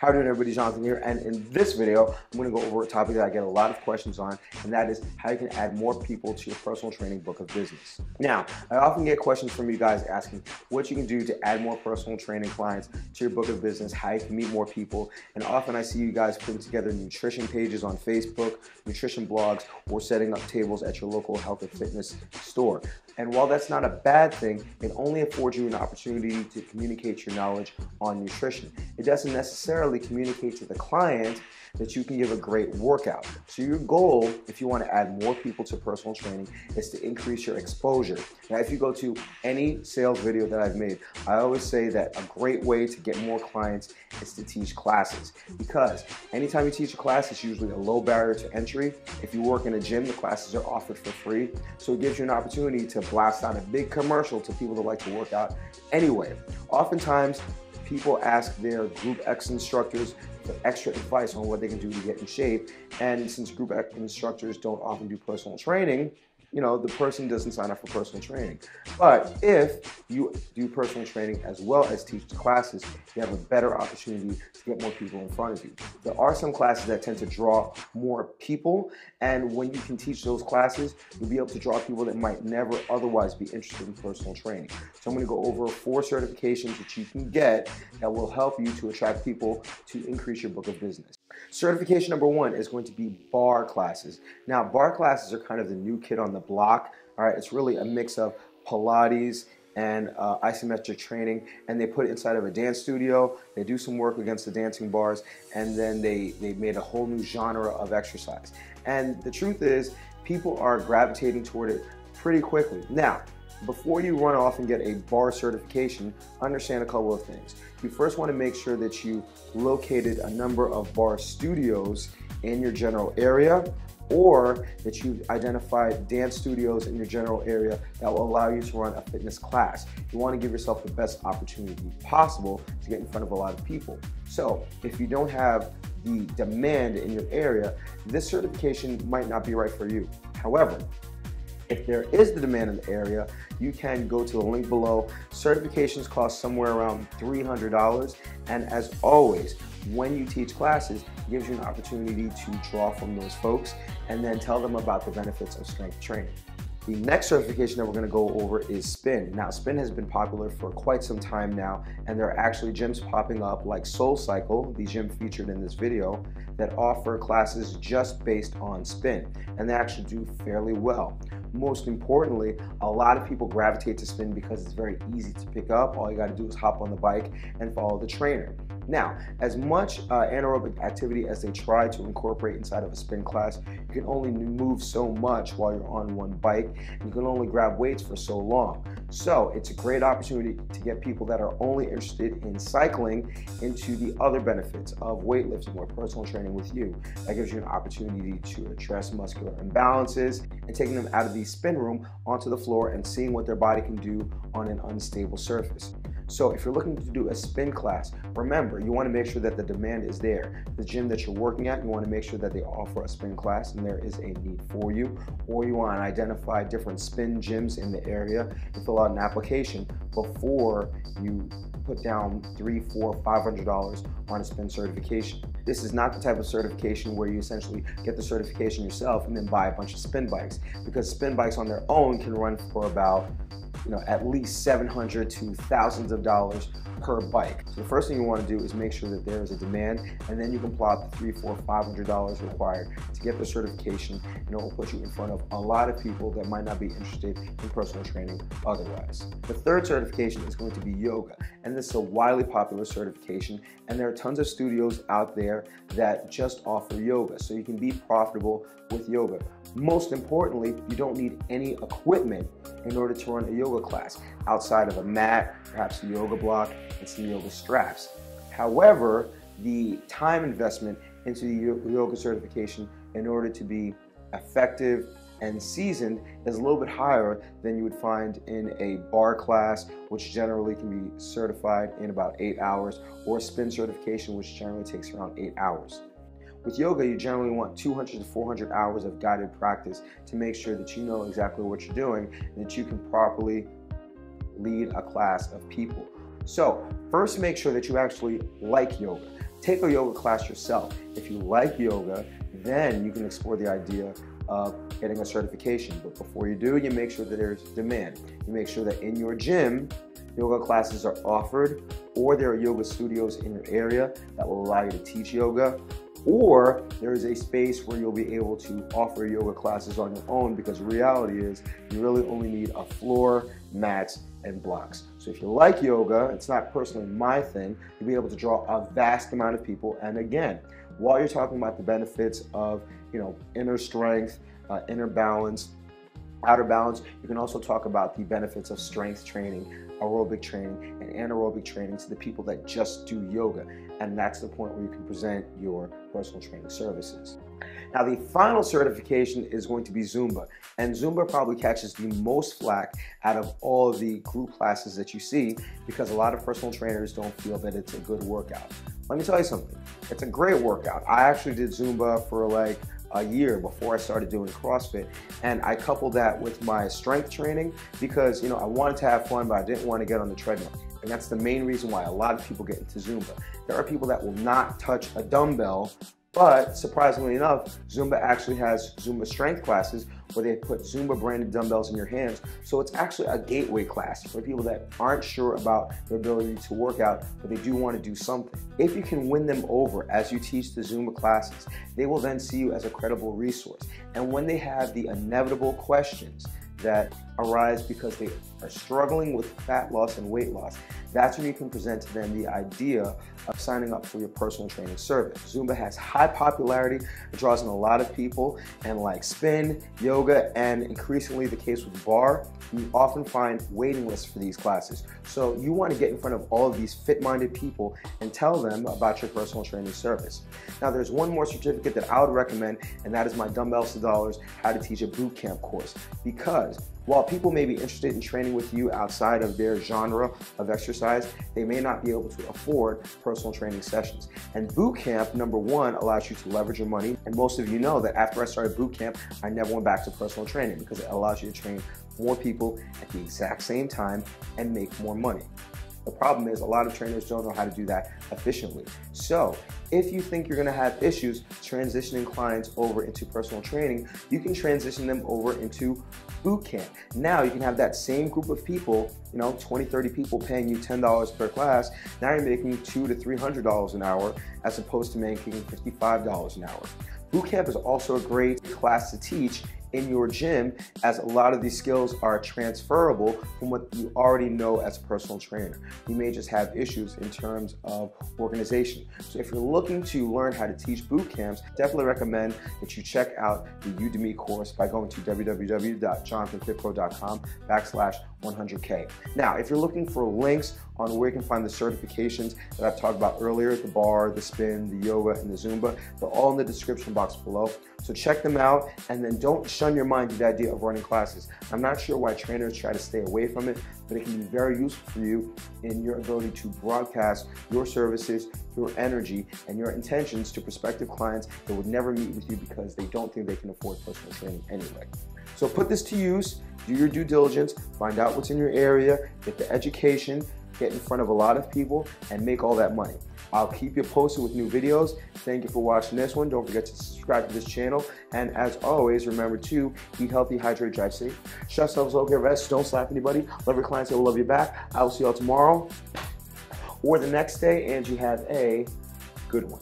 How are you doing, everybody? Jonathan here, and in this video, I'm going to go over a topic that I get a lot of questions on, and that is how you can add more people to your personal training book of business. Now, I often get questions from you guys asking what you can do to add more personal training clients to your book of business, how you can meet more people, and often I see you guys putting together nutrition pages on Facebook, nutrition blogs, or setting up tables at your local health and fitness store. And while that's not a bad thing, it only affords you an opportunity to communicate your knowledge on nutrition. It doesn't necessarily communicate to the client that you can give a great workout. So your goal, if you want to add more people to personal training, is to increase your exposure. Now, if you go to any sales video that I've made, I always say that a great way to get more clients is to teach classes, because anytime you teach a class, it's usually a low barrier to entry. If you work in a gym, the classes are offered for free. So it gives you an opportunity to blast out a big commercial to people that like to work out anyway. Oftentimes, people ask their Group X instructors for extra advice on what they can do to get in shape. And since Group X instructors don't often do personal training, the person doesn't sign up for personal training. But if you do personal training as well as teach the classes, you have a better opportunity to get more people in front of you. There are some classes that tend to draw more people, and when you can teach those classes, you'll be able to draw people that might never otherwise be interested in personal training. So I'm going to go over 4 certifications that you can get that will help you to attract people to increase your book of business. Certification number 1 is going to be Barre classes. Now, Barre classes are kind of the new kid on the block. All right, it's really a mix of Pilates and isometric training, and they put it inside of a dance studio. They do some work against the dancing bars, and then they made a whole new genre of exercise. And the truth is, people are gravitating toward it pretty quickly. Now, before you run off and get a Barre certification, understand a couple of things. You first want to make sure that you located a number of Barre studios in your general area, or that you've identified dance studios in your general area that will allow you to run a fitness class. You want to give yourself the best opportunity possible to get in front of a lot of people. So if you don't have the demand in your area, this certification might not be right for you. However, if there is the demand in the area, you can go to the link below. Certifications cost somewhere around $300. And as always, when you teach classes, it gives you an opportunity to draw from those folks and then tell them about the benefits of strength training. The next certification that we're going to go over is Spin. Now, Spin has been popular for quite some time now, and there are actually gyms popping up like Soul Cycle, the gym featured in this video, that offer classes just based on Spin, and they actually do fairly well. Most importantly, a lot of people gravitate to Spin because it's very easy to pick up. All you got to do is hop on the bike and follow the trainer. Now, as much anaerobic activity as they try to incorporate inside of a Spin class, you can only move so much while you're on one bike, and you can only grab weights for so long. So it's a great opportunity to get people that are only interested in cycling into the other benefits of weightlifting or personal training with you. That gives you an opportunity to address muscular imbalances and taking them out of the spin room onto the floor and seeing what their body can do on an unstable surface. So if you're looking to do a spin class, remember, you want to make sure that the demand is there. The gym that you're working at, you want to make sure that they offer a spin class and there is a need for you, or you want to identify different spin gyms in the area and fill out an application before you put down $300, $400, $500 on a spin certification. This is not the type of certification where you essentially get the certification yourself and then buy a bunch of spin bikes, because spin bikes on their own can run for about at least $700 to thousands of dollars per bike. So the first thing you want to do is make sure that there is a demand, and then you can plot the $300, $400, $500 required to get the certification, and it will put you in front of a lot of people that might not be interested in personal training otherwise. The third certification is going to be yoga, and this is a widely popular certification, and there are tons of studios out there that just offer yoga, so you can be profitable with yoga. Most importantly, you don't need any equipment in order to run a yoga class outside of a mat, perhaps a yoga block, and some yoga straps. However, the time investment into the yoga certification in order to be effective and seasoned is a little bit higher than you would find in a Barre class, which generally can be certified in about 8 hours, or a spin certification, which generally takes around 8 hours. With yoga, you generally want 200 to 400 hours of guided practice to make sure that you know exactly what you're doing and that you can properly lead a class of people. So First, make sure that you actually like yoga. Take a yoga class yourself. If you like yoga, then you can explore the idea of getting a certification. But before you do, you make sure that there's demand. You make sure that in your gym, yoga classes are offered, or there are yoga studios in your area that will allow you to teach yoga, or there is a space where you'll be able to offer yoga classes on your own, because the reality is you really only need a floor, mats, and blocks. So if you like yoga, it's not personally my thing, you'll be able to draw a vast amount of people. And again, while you're talking about the benefits of, inner strength, inner balance, outer balance, you can also talk about the benefits of strength training, aerobic training, and anaerobic training to the people that just do yoga. And that's the point where you can present your personal training services. Now, the final certification is going to be Zumba. And Zumba probably catches the most flack out of all of the group classes that you see, because a lot of personal trainers don't feel that it's a good workout. Let me tell you something. It's a great workout. I actually did Zumba for like a year before I started doing CrossFit, and I coupled that with my strength training because I wanted to have fun, but I didn't want to get on the treadmill. And that's the main reason why a lot of people get into Zumba. There are people that will not touch a dumbbell, but surprisingly enough, Zumba actually has Zumba strength classes where they put Zumba branded dumbbells in your hands. So it's actually a gateway class for people that aren't sure about their ability to work out, but they do want to do something. If you can win them over as you teach the Zumba classes, they will then see you as a credible resource. And when they have the inevitable questions that arise because they are struggling with fat loss and weight loss, that's when you can present to them the idea of signing up for your personal training service. Zumba has high popularity, it draws in a lot of people, and like spin, yoga, and increasingly the case with Barre, you often find waiting lists for these classes. So you want to get in front of all of these fit-minded people and tell them about your personal training service. Now, there's one more certificate that I would recommend, and that is my Dumbbells to Dollars How to Teach a Boot Camp course. Because while people may be interested in training with you outside of their genre of exercise, they may not be able to afford personal training sessions. And boot camp, number one, allows you to leverage your money. And most of you know that after I started boot camp, I never went back to personal training because it allows you to train more people at the exact same time and make more money. The problem is a lot of trainers don't know how to do that efficiently. So if you think you're gonna have issues transitioning clients over into personal training, you can transition them over into boot camp. Now you can have that same group of people, 20, 30 people paying you $10 per class. Now you're making $200 to $300 an hour as opposed to making $55 an hour. Boot camp is also a great class to teach in your gym, as a lot of these skills are transferable from what you already know as a personal trainer. You may just have issues in terms of organization. So if you're looking to learn how to teach boot camps, definitely recommend that you check out the Udemy course by going to www.jonathanfitpro.com/100K. Now, if you're looking for links on where you can find the certifications that I've talked about earlier, the Barre, the spin, the yoga, and the Zumba, they're all in the description box below. So check them out, and then don't shun your mind to the idea of running classes. I'm not sure why trainers try to stay away from it, but it can be very useful for you in your ability to broadcast your services, your energy, and your intentions to prospective clients that would never meet with you because they don't think they can afford personal training anyway. So put this to use, do your due diligence, find out what's in your area, get the education, get in front of a lot of people, and make all that money. I'll keep you posted with new videos. Thank you for watching this one. Don't forget to subscribe to this channel. And as always, remember to eat healthy, hydrate, drive safe. Shut yourselves low, get rest, don't slap anybody. Love your clients, they will love you back. I will see y'all tomorrow or the next day, and you have a good one.